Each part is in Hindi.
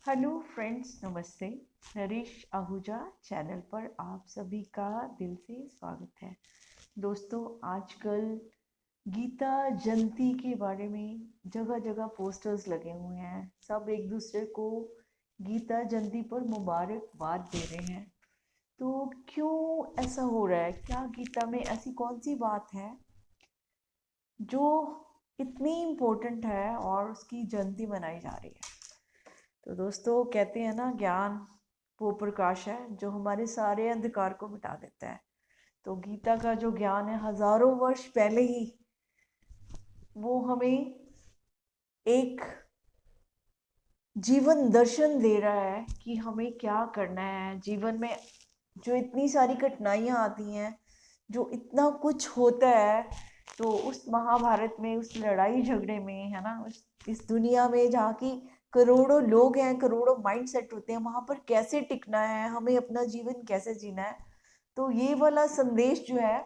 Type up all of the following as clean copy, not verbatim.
हेलो फ्रेंड्स, नमस्ते। नरेश आहूजा चैनल पर आप सभी का दिल से स्वागत है। दोस्तों, आजकल गीता जयंती के बारे में जगह जगह पोस्टर्स लगे हुए हैं। सब एक दूसरे को गीता जयंती पर मुबारकबाद दे रहे हैं। तो क्यों ऐसा हो रहा है? क्या गीता में ऐसी कौन सी बात है जो इतनी इम्पोर्टेंट है और उसकी जयंती मनाई जा रही है? तो दोस्तों, कहते हैं ना, ज्ञान वो प्रकाश है जो हमारे सारे अंधकार को मिटा देता है। तो गीता का जो ज्ञान है, हजारों वर्ष पहले ही वो हमें एक जीवन दर्शन दे रहा है कि हमें क्या करना है जीवन में। जो इतनी सारी कठिनाइयाँ आती हैं, जो इतना कुछ होता है, तो उस महाभारत में, उस लड़ाई झगड़े में, है ना, इस दुनिया में जहाँ की करोड़ों लोग हैं, करोड़ों माइंड सेट होते हैं, वहाँ पर कैसे टिकना है, हमें अपना जीवन कैसे जीना है। तो ये वाला संदेश जो है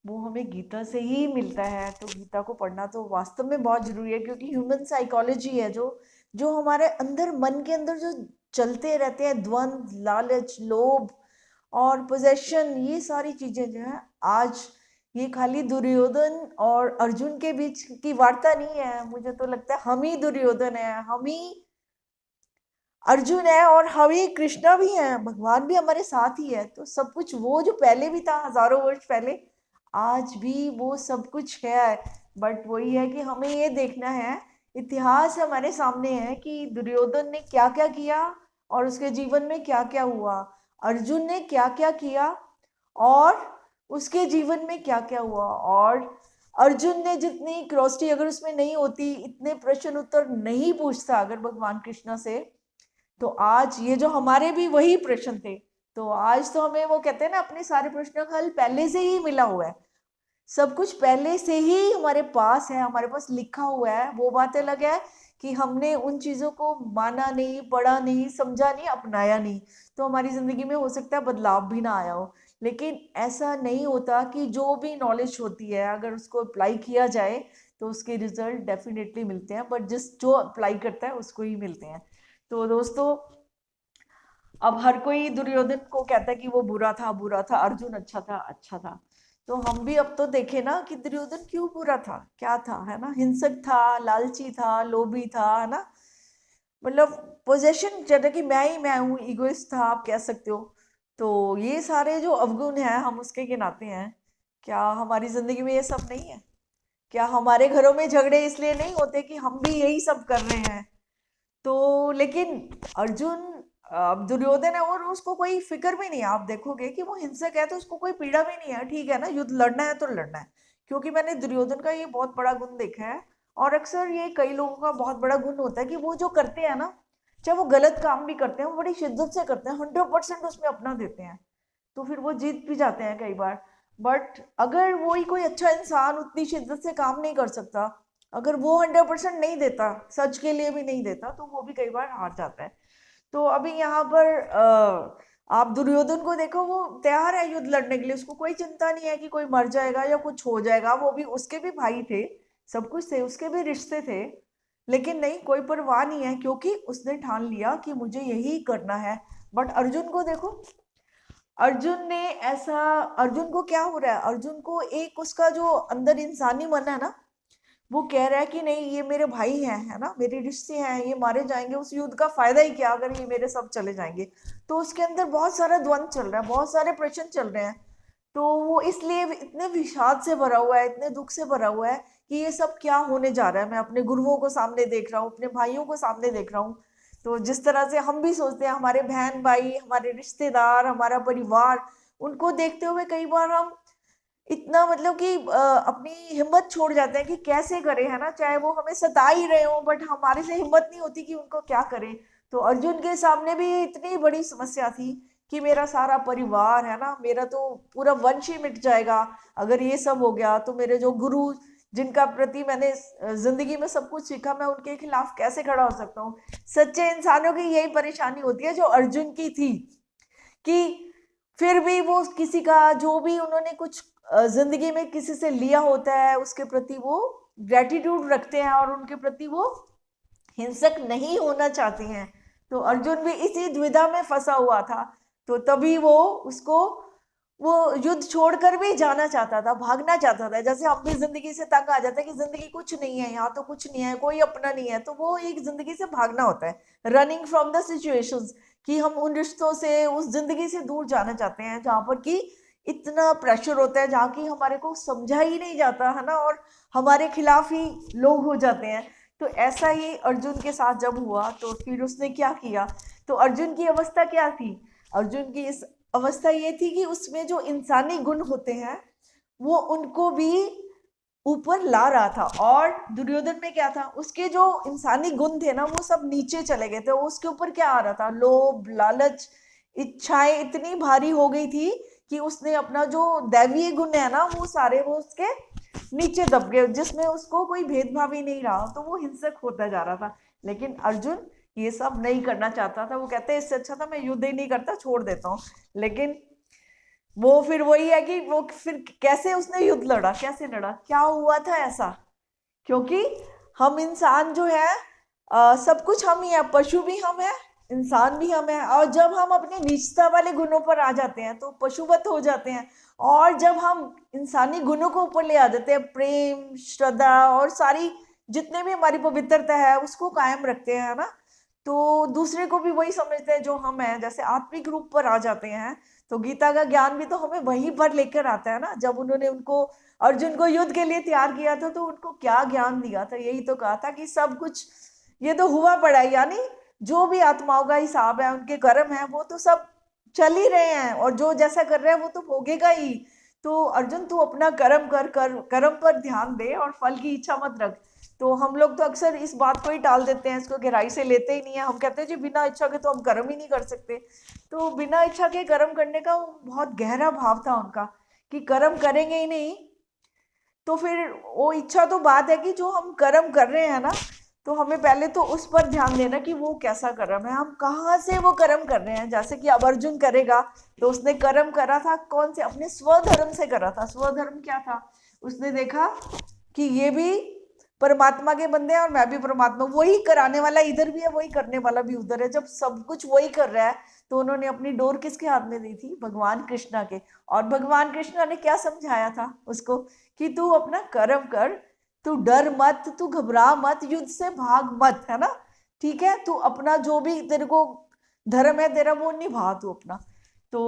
वो हमें गीता से ही मिलता है। तो गीता को पढ़ना तो वास्तव में बहुत जरूरी है, क्योंकि ह्यूमन साइकोलॉजी है जो जो हमारे अंदर, मन के अंदर जो चलते रहते हैं, द्वंद, लालच, लोभ और पोजेशन, ये सारी चीजें जो है, आज ये खाली दुर्योधन और अर्जुन के बीच की वार्ता नहीं है। मुझे तो लगता है हम ही दुर्योधन है, हम ही अर्जुन है, और हम ही कृष्णा भी हैं, भगवान भी हमारे साथ ही है। तो सब कुछ वो जो पहले भी था, हजारों वर्ष पहले, आज भी वो सब कुछ है। बट वही है कि हमें ये देखना है, इतिहास हमारे सामने है कि दुर्योधन ने क्या क्या किया और उसके जीवन में क्या क्या हुआ, अर्जुन ने क्या क्या किया और उसके जीवन में क्या क्या हुआ। और अर्जुन ने जितनी क्रोस्टी अगर उसमें नहीं होती, इतने प्रश्न उत्तर नहीं पूछता अगर भगवान कृष्णा से, तो आज ये जो हमारे भी वही प्रश्न थे। तो आज तो हमें, वो कहते हैं ना, अपने सारे प्रश्नों का हल पहले से ही मिला हुआ है। सब कुछ पहले से ही हमारे पास है, हमारे पास लिखा हुआ है। वो बात अलग है कि हमने उन चीजों को माना नहीं, पढ़ा नहीं, समझा नहीं, अपनाया नहीं, तो हमारी जिंदगी में हो सकता है बदलाव भी ना आया हो। लेकिन ऐसा नहीं होता कि जो भी नॉलेज होती है, अगर उसको अप्लाई किया जाए तो उसके रिजल्ट डेफिनेटली मिलते हैं। बट जो अप्लाई करता है उसको ही मिलते हैं। तो दोस्तों, अब हर कोई दुर्योधन को कहता है कि वो बुरा था, अर्जुन अच्छा था, अच्छा था। तो हम भी अब तो देखे ना कि दुर्योधन क्यों बुरा था, क्या था, है ना, हिंसक था, लालची था, लोभी था, है ना, मतलब पोजेशन, जैसे कि मैं हूँ, इगोइस्ट था, आप कह सकते हो। तो ये सारे जो अवगुण हैं हम उसके गिनाते हैं। क्या हमारी जिंदगी में ये सब नहीं है? क्या हमारे घरों में झगड़े इसलिए नहीं होते कि हम भी यही सब कर रहे हैं? तो लेकिन अर्जुन, दुर्योधन है और उसको कोई फिक्र भी नहीं है। आप देखोगे कि वो हिंसक है तो उसको कोई पीड़ा भी नहीं है। ठीक है ना, युद्ध लड़ना है तो लड़ना है। क्योंकि मैंने दुर्योधन का ये बहुत बड़ा गुण देखा है, और अक्सर ये कई लोगों का बहुत बड़ा गुण होता है कि वो जो करते हैं ना, चाहे वो गलत काम भी करते हैं, वो बड़ी शिद्दत से करते हैं, 100% उसमें अपना देते हैं, तो फिर वो जीत भी जाते हैं कई बार। बट अगर वही कोई अच्छा इंसान उतनी शिद्दत से काम नहीं कर सकता, अगर वो 100% नहीं देता, सच के लिए भी नहीं देता, तो वो भी कई बार हार जाता है। तो अभी यहाँ पर आप दुर्योधन को देखो, वो तैयार है युद्ध लड़ने के लिए, उसको कोई चिंता नहीं है कि कोई मर जाएगा या कुछ हो जाएगा। वो भी, उसके भी भाई थे, सब कुछ थे, उसके भी रिश्ते थे, लेकिन नहीं, कोई परवाह नहीं है, क्योंकि उसने ठान लिया कि मुझे यही करना है। बट अर्जुन को देखो, अर्जुन ने ऐसा, अर्जुन को क्या हो रहा है, अर्जुन को एक उसका जो अंदर इंसानी मन है ना, वो कह रहा है कि नहीं, ये मेरे भाई हैं, है ना, मेरे रिश्ते हैं, ये मारे जाएंगे, उस युद्ध का फायदा ही क्या अगर ये मेरे सब चले जाएंगे। तो उसके अंदर बहुत सारा द्वंद चल रहा है, बहुत सारे प्रश्न चल रहे हैं। तो वो इसलिए इतने विषाद से भरा हुआ है, इतने दुख से भरा हुआ है कि ये सब क्या होने जा रहा है। मैं अपने गुरुओं को सामने देख रहा हूँ, अपने भाइयों को सामने देख रहा हूँ। तो जिस तरह से हम भी सोचते हैं, हमारे बहन भाई, हमारे रिश्तेदार, हमारा परिवार, उनको देखते हुए कई बार हम इतना, मतलब कि अपनी हिम्मत छोड़ जाते हैं कि कैसे करें, है ना, चाहे वो हमें सता ही रहे हो, बट हमारे से हिम्मत नहीं होती कि उनको क्या करें। तो अर्जुन के सामने भी इतनी बड़ी समस्या थी कि मेरा सारा परिवार, है ना, मेरा तो पूरा वंश ही मिट जाएगा अगर ये सब हो गया। तो मेरे जो गुरु, जिनका प्रति मैंने जिंदगी में सब कुछ सीखा, मैं उनके खिलाफ कैसे खड़ा हो सकता हूँ? सच्चे इंसानों की यही परेशानी होती है जो अर्जुन की थी, कि फिर भी वो किसी का, जो भी उन्होंने कुछ जिंदगी में किसी से लिया होता है, उसके प्रति वो ग्रेटिट्यूड रखते हैं और उनके प्रति वो हिंसक नहीं होना चाहते हैं। तो अर्जुन भी इसी द्विधा में फंसा हुआ था। तो तभी वो युद्ध छोड़कर भी जाना चाहता था, भागना चाहता था। जैसे हम भी जिंदगी से तंग आ जाते हैं कि जिंदगी कुछ नहीं है, यहाँ तो कुछ नहीं है, कोई अपना नहीं है, तो वो एक जिंदगी से भागना होता है, रनिंग फ्रॉम द सिचुएशंस, कि हम उन रिश्तों से, उस जिंदगी से दूर जाना चाहते हैं जहाँ पर कि इतना प्रेशर होता है, जहाँ की हमारे को समझा ही नहीं जाता है ना, और हमारे खिलाफ ही लोग हो जाते हैं। तो ऐसा ही अर्जुन के साथ जब हुआ तो फिर उसने क्या किया, तो अर्जुन की अवस्था क्या थी, अर्जुन की इस अवस्था ये थी कि उसमें जो इंसानी गुण होते हैं वो उनको भी ऊपर ला रहा था, और दुर्योधन में क्या था, उसके जो इंसानी गुण थे ना वो सब नीचे चले गए थे। उसके ऊपर क्या आ रहा था, लोभ, लालच, इच्छाएं इतनी भारी हो गई थी कि उसने अपना जो दैवीय गुण है ना वो सारे वो उसके नीचे दब गए, जिसमें उसको कोई भेदभाव ही नहीं रहा, तो वो हिंसक होता जा रहा था। लेकिन अर्जुन ये सब नहीं करना चाहता था, वो कहते हैं इससे अच्छा था मैं युद्ध ही नहीं करता, छोड़ देता हूँ। लेकिन वो फिर वही है कि वो फिर कैसे उसने युद्ध लड़ा, कैसे लड़ा, क्या हुआ था ऐसा, क्योंकि हम इंसान जो है सब कुछ हम ही है, पशु भी हम है, इंसान भी हम है, और जब हम अपने नीचता वाले गुणों पर आ जाते हैं तो पशुवत हो जाते हैं, और जब हम इंसानी गुणों को ऊपर ले आ जाते हैं, प्रेम, श्रद्धा और सारी जितने भी हमारी पवित्रता है उसको कायम रखते हैं ना, तो दूसरे को भी वही समझते हैं जो हम हैं, जैसे आत्मिक रूप पर आ जाते हैं। तो गीता का ज्ञान भी तो हमें वहीं पर लेकर आता है ना, जब उन्होंने उनको अर्जुन को युद्ध के लिए तैयार किया था तो उनको क्या ज्ञान दिया था, यही तो कहा था कि सब कुछ ये तो हुआ पड़ा है, यानी जो भी आत्माओं का हिसाब है, उनके कर्म है, वो तो सब चल ही रहे हैं, और जो जैसा कर रहे हैं वो तो भोगेगा ही। तो अर्जुन तू अपना कर्म पर ध्यान दे और फल की इच्छा मत रख। तो हम लोग तो अक्सर इस बात को ही टाल देते हैं, इसको गहराई से लेते ही नहीं है, हम कहते हैं जी बिना इच्छा के तो हम कर्म ही नहीं कर सकते। तो बिना इच्छा के कर्म करने का बहुत गहरा भाव था उनका, कि कर्म करेंगे ही नहीं तो फिर वो इच्छा तो बात है कि जो हम कर्म कर रहे हैं ना, तो हमें पहले तो उस पर ध्यान देना कि वो कैसा कर्म है, हम कहाँ से वो कर्म कर रहे हैं। जैसे कि अब अर्जुन करेगा तो उसने कर्म करा था कौन से, अपने स्वधर्म से करा था। स्वधर्म क्या था, उसने देखा कि ये भी परमात्मा के बंदे हैं और मैं भी परमात्मा, वही कराने वाला इधर भी है, वही करने वाला भी उधर है। जब सब कुछ वही कर रहा है तो उन्होंने अपनी डोर किसके हाथ में दी थी, भगवान कृष्णा के। और भगवान कृष्णा ने क्या समझाया था उसको, कि तू अपना कर्म कर, तू डर मत, तू घबरा मत, युद्ध से भाग मत, है ना, ठीक है, तू अपना जो भी तेरे को धर्म है तेरा वो निभा तू अपना। तो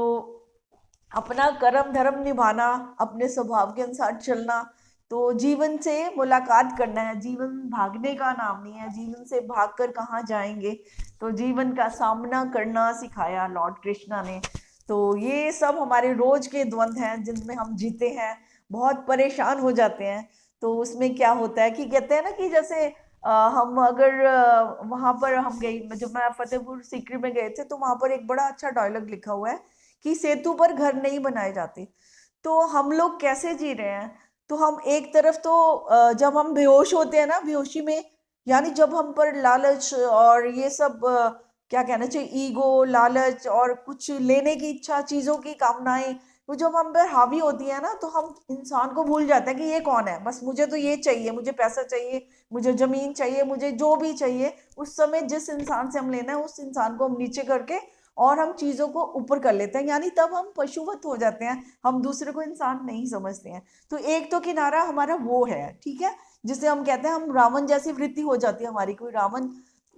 अपना कर्म धर्म निभाना, अपने स्वभाव के अनुसार चलना, तो जीवन से मुलाकात करना है, जीवन भागने का नाम नहीं है, जीवन से भागकर कहाँ जाएंगे, तो जीवन का सामना करना सिखाया लॉर्ड कृष्णा ने। तो ये सब हमारे रोज के द्वंद्व हैं जिनमें हम जीते हैं, बहुत परेशान हो जाते हैं। तो उसमें क्या होता है कि कहते हैं ना कि जैसे हम अगर वहां पर हम गए, जब मैं फतेहपुर सीकरी में गए थे तो वहां पर एक बड़ा अच्छा डायलॉग लिखा हुआ है कि सेतु पर घर नहीं बनाए जाते। तो हम लोग कैसे जी रहे हैं, तो हम एक तरफ तो जब हम बेहोश होते हैं ना, बेहोशी में, यानी जब हम पर लालच और ये सब क्या कहना चाहिए, ईगो, लालच और कुछ लेने की इच्छा, चीजों की कामनाएं, वो जब हम पर हावी होती है ना, तो हम इंसान को भूल जाते हैं कि ये कौन है, बस मुझे तो ये चाहिए, मुझे पैसा चाहिए, मुझे जमीन चाहिए, मुझे जो भी चाहिए। उस समय जिस इंसान से हम लेना है उस इंसान को हम नीचे करके और हम चीजों को ऊपर कर लेते हैं, यानी तब हम पशुवत हो जाते हैं, हम दूसरे को इंसान नहीं समझते हैं। तो एक तो किनारा हमारा वो है, ठीक है, जिसे हम कहते हैं, हम रावण जैसी वृत्ति हो जाती है हमारी, कोई रावण,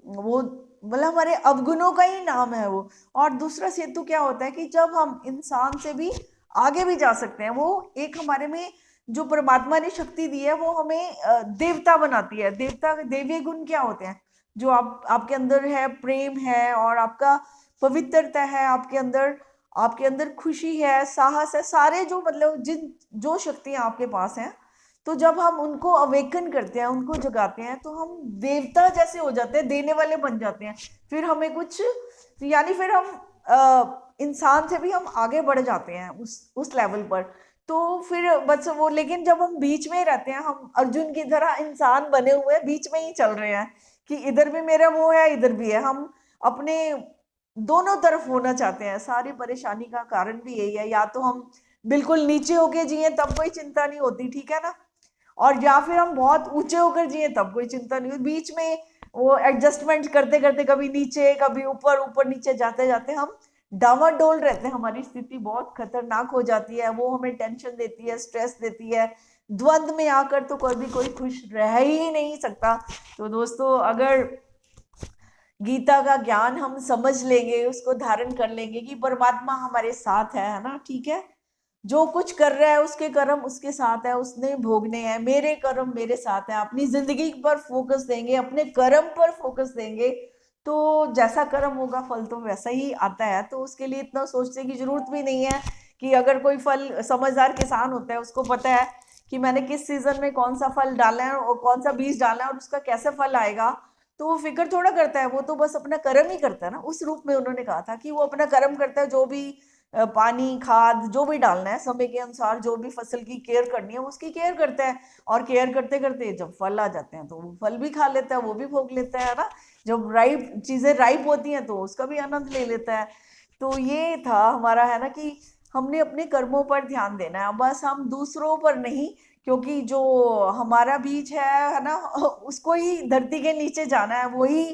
वो मतलब हमारे अवगुणों का ही नाम है वो। और दूसरा सेतु क्या होता है कि जब हम इंसान से भी आगे भी जा सकते हैं, वो एक हमारे में जो परमात्मा ने शक्ति दी है वो हमें देवता बनाती है। देवता, देवीय गुण क्या होते हैं, जो आपके अंदर है, प्रेम है, और आपका पवित्रता है आपके अंदर, आपके अंदर खुशी है, साहस है, सारे जो मतलब जिन जो शक्तियां आपके पास हैं, तो जब हम उनको अवेकन करते हैं, उनको जगाते हैं, तो हम देवता जैसे हो जाते हैं, देने वाले बन जाते हैं। फिर हमें कुछ, यानी फिर हम इंसान से भी हम आगे बढ़ जाते हैं उस लेवल पर। तो फिर बस वो, लेकिन जब हम बीच में ही रहते हैं, हम अर्जुन की तरह इंसान बने हुए बीच में ही चल रहे हैं कि इधर भी मेरा वो है, इधर भी है, हम अपने दोनों तरफ होना चाहते हैं। सारी परेशानी का कारण भी यही है, या तो हम बिल्कुल नीचे होके जिए तब कोई चिंता नहीं होती, ठीक है ना, और या फिर हम बहुत ऊंचे होकर जिए तब कोई चिंता नहीं होती, बीच में वो एडजस्टमेंट करते करते कभी नीचे कभी ऊपर, ऊपर नीचे जाते जाते हम डामाडोल रहते हैं, हमारी स्थिति बहुत खतरनाक हो जाती है, वो हमें टेंशन देती है, स्ट्रेस देती है। द्वंद में आकर तो कभी कोई खुश रह ही नहीं सकता। तो दोस्तों, अगर गीता का ज्ञान हम समझ लेंगे, उसको धारण कर लेंगे कि परमात्मा हमारे साथ है ना, ठीक है, जो कुछ कर रहा है उसके कर्म उसके साथ है, उसने भोगने हैं, मेरे कर्म मेरे साथ है, अपनी जिंदगी पर फोकस देंगे, अपने कर्म पर फोकस देंगे, तो जैसा कर्म होगा फल तो वैसा ही आता है। तो उसके लिए इतना सोचने की जरूरत भी नहीं है कि अगर कोई फल, समझदार किसान होता है उसको पता है कि मैंने किस सीजन में कौन सा फल डाला है और कौन सा बीज डाला है और उसका कैसे फल आएगा, तो वो फिक्र थोड़ा करता है, वो तो बस अपना कर्म ही करता है ना। उस रूप में उन्होंने कहा था कि वो अपना कर्म करता है, जो भी पानी खाद जो भी डालना है समय के अनुसार, जो भी फसल की केयर करनी है वो उसकी केयर करता है, और केयर करते करते जब फल आ जाते हैं तो वो फल भी खा लेता है, वो भी भोग लेता है ना। जब राइप चीजें राइप होती हैं तो उसका भी आनंद ले लेता है। तो ये था हमारा, है ना, कि हमने अपने कर्मों पर ध्यान देना है, बस हम दूसरों पर नहीं, क्योंकि जो हमारा बीज है ना, उसको ही धरती के नीचे जाना है, वही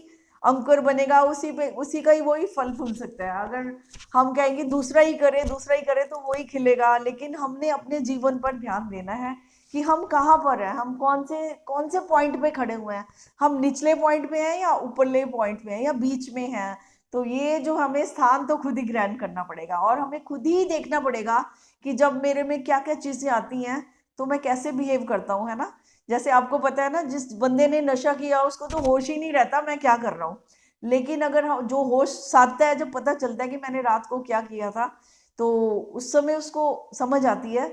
अंकुर बनेगा, उसी पे उसी का ही वही फल फूल सकता है। अगर हम कहेंगे दूसरा ही करे, दूसरा ही करे, तो वही खिलेगा, लेकिन हमने अपने जीवन पर ध्यान देना है कि हम कहाँ पर हैं, हम कौन से पॉइंट पे खड़े हुए हैं, हम निचले पॉइंट पे हैं या ऊपरले पॉइंट पे हैं या बीच में हैं। तो ये जो हमें स्थान तो खुद ही ग्रहण करना पड़ेगा, और हमें खुद ही देखना पड़ेगा कि जब मेरे में क्या क्या चीजें आती हैं तो मैं कैसे बिहेव करता हूँ, है ना। जैसे आपको पता है ना, जिस बंदे ने नशा किया उसको तो होश ही नहीं रहता मैं क्या कर रहा हूँ, लेकिन अगर जो होश साधता है, जब पता चलता है कि मैंने रात को क्या किया था, तो उस समय उसको समझ आती है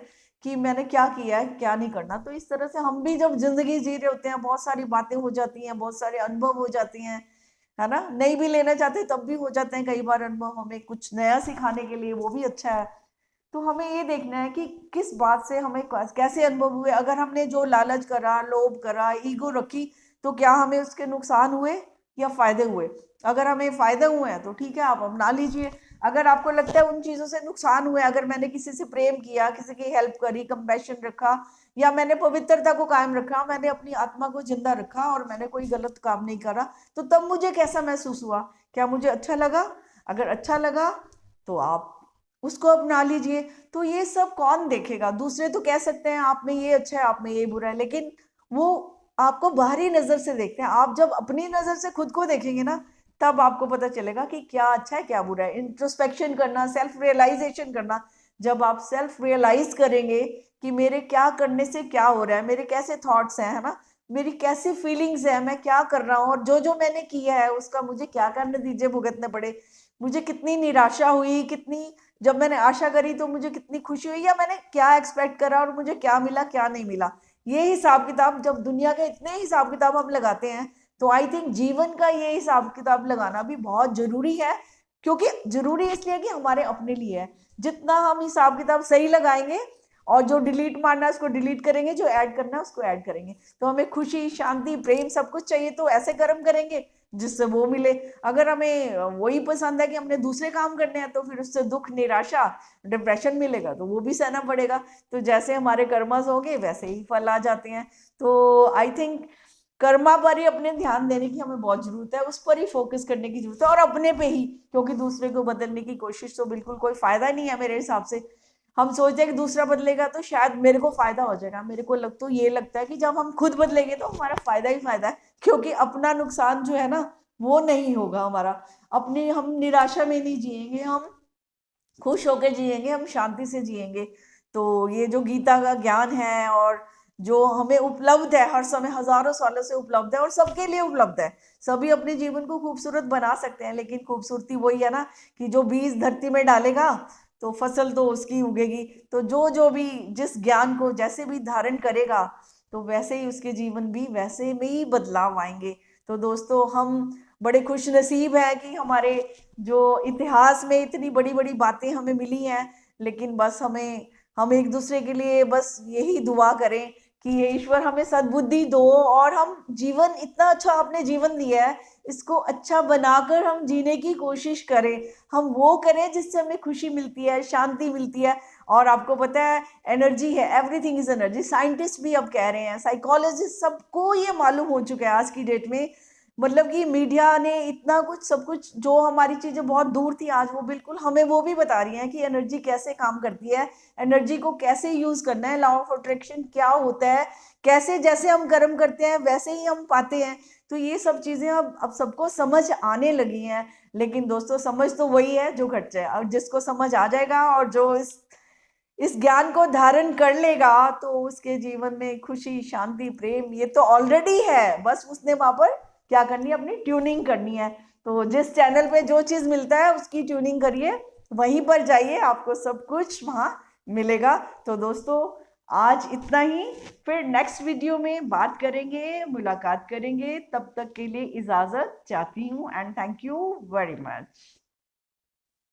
कि मैंने क्या किया है, क्या नहीं करना। तो इस तरह से हम भी जब जिंदगी जी रहे होते हैं, बहुत सारी बातें हो जाती हैं, बहुत सारे अनुभव हो जाती हैं, है ना, नहीं भी लेना चाहते तब भी हो जाते हैं कई बार अनुभव, हमें कुछ नया सिखाने के लिए, वो भी अच्छा है। तो हमें ये देखना है कि किस बात से हमें कैसे अनुभव हुए, अगर हमने जो लालच करा, लोभ करा, ईगो रखी, तो क्या हमें उसके नुकसान हुए या फायदे हुए। अगर हमें फायदे हुए हैं तो ठीक है, आप अपना लीजिए। अगर आपको लगता है उन चीजों से नुकसान हुए, अगर मैंने किसी से प्रेम किया, किसी की हेल्प करी, कंपैशन रखा, या मैंने पवित्रता को कायम रखा, मैंने अपनी आत्मा को जिंदा रखा और मैंने कोई गलत काम नहीं करा, तो तब मुझे कैसा महसूस हुआ, क्या मुझे अच्छा लगा। अगर अच्छा लगा तो आप उसको अपना लीजिए। तो ये सब कौन देखेगा, दूसरे तो कह सकते हैं आप में ये अच्छा है, आप में ये बुरा है, लेकिन वो आपको बाहरी नजर से देखते हैं। आप जब अपनी नजर से खुद को देखेंगे ना, तब आपको पता चलेगा कि क्या अच्छा है क्या बुरा है। इंट्रोस्पेक्शन करना, सेल्फ रियलाइजेशन करना, जब आप सेल्फ रियलाइज करेंगे कि मेरे क्या करने से क्या हो रहा है, मेरे कैसे थॉट्स हैं, है ना, मेरी कैसी फीलिंग्स है, मैं क्या कर रहा हूँ, और जो जो मैंने किया है उसका मुझे क्या क्या नतीजे भुगतने पड़े, मुझे कितनी निराशा हुई, कितनी, जब मैंने आशा करी तो मुझे कितनी खुशी हुई, या मैंने क्या एक्सपेक्ट करा और मुझे क्या मिला क्या नहीं मिला। ये हिसाब किताब, जब दुनिया के इतने हिसाब किताब हम लगाते हैं, तो आई थिंक जीवन का ये हिसाब किताब लगाना भी बहुत जरूरी है। क्योंकि जरूरी इसलिए कि हमारे अपने लिए है। जितना हम हिसाब किताब सही लगाएंगे, और जो डिलीट मारना है उसको डिलीट करेंगे, जो ऐड करना है उसको ऐड करेंगे, तो हमें खुशी, शांति, प्रेम सब कुछ चाहिए, तो ऐसे कर्म करेंगे जिससे वो मिले। अगर हमें वही पसंद है कि हमने दूसरे काम करने हैं, तो फिर उससे दुख, निराशा, डिप्रेशन मिलेगा, तो वो भी सहना पड़ेगा। तो जैसे हमारे कर्मस होंगे वैसे ही फल आ जाते हैं। तो आई थिंक कर्मा पर ही अपने ध्यान देने की हमें बहुत जरूरत है, उस पर ही फोकस करने की जरूरत है, और अपने पे ही। क्योंकि दूसरे को बदलने की कोशिश तो बिल्कुल कोई फायदा नहीं है मेरे हिसाब से। हम सोचते हैं कि दूसरा बदलेगा तो शायद मेरे को फायदा हो जाएगा, मेरे को तो ये लगता है कि जब हम खुद बदलेंगे तो हमारा फायदा ही फायदा है, क्योंकि अपना नुकसान जो है ना वो नहीं होगा हमारा। अपनी हम निराशा में नहीं जिएंगे, हम खुश होकर जिएंगे, हम शांति से जिएंगे। तो ये जो गीता का ज्ञान है, और जो हमें उपलब्ध है हर समय, हजारों सालों से उपलब्ध है और सबके लिए उपलब्ध है, सभी अपने जीवन को खूबसूरत बना सकते हैं। लेकिन खूबसूरती वही है ना, कि जो बीज धरती में डालेगा तो फसल तो उसकी उगेगी। तो जो जो भी जिस ज्ञान को जैसे भी धारण करेगा, तो वैसे ही उसके जीवन भी वैसे में ही बदलाव आएंगे। तो दोस्तों, हम बड़े खुश नसीब हैं कि हमारे जो इतिहास में इतनी बड़ी बड़ी बातें हमें मिली हैं। लेकिन बस हम एक दूसरे के लिए बस यही दुआ करें कि ये ईश्वर हमें सद्बुद्धि दो, और हम जीवन, इतना अच्छा आपने जीवन दिया है, इसको अच्छा बनाकर हम जीने की कोशिश करें। हम वो करें जिससे हमें खुशी मिलती है, शांति मिलती है। और आपको पता है, एनर्जी है, एवरीथिंग इज एनर्जी। साइंटिस्ट भी अब कह रहे हैं, साइकोलॉजिस्ट, सबको ये मालूम हो चुका है आज की डेट में। मतलब कि मीडिया ने इतना कुछ सब कुछ, जो हमारी चीजें बहुत दूर थी, आज वो बिल्कुल हमें वो भी बता रही हैं कि एनर्जी कैसे काम करती है, एनर्जी को कैसे यूज करना है, लॉ ऑफ अट्रैक्शन क्या होता है, कैसे जैसे हम कर्म करते हैं वैसे ही हम पाते हैं। तो ये सब चीजें अब सबको समझ आने लगी हैं। लेकिन दोस्तों, समझ तो वही है जो घट जाए, और जिसको समझ आ जाएगा और जो इस ज्ञान को धारण कर लेगा, तो उसके जीवन में खुशी, शांति, प्रेम ये तो ऑलरेडी है। बस उसने वहां पर क्या करनी है, अपनी ट्यूनिंग करनी है। तो जिस चैनल पे जो चीज मिलता है उसकी ट्यूनिंग करिए, वहीं पर जाइए, आपको सब कुछ वहां मिलेगा। तो दोस्तों, आज इतना ही। फिर नेक्स्ट वीडियो में बात करेंगे, मुलाकात करेंगे। तब तक के लिए इजाजत चाहती हूँ, and thank you very much.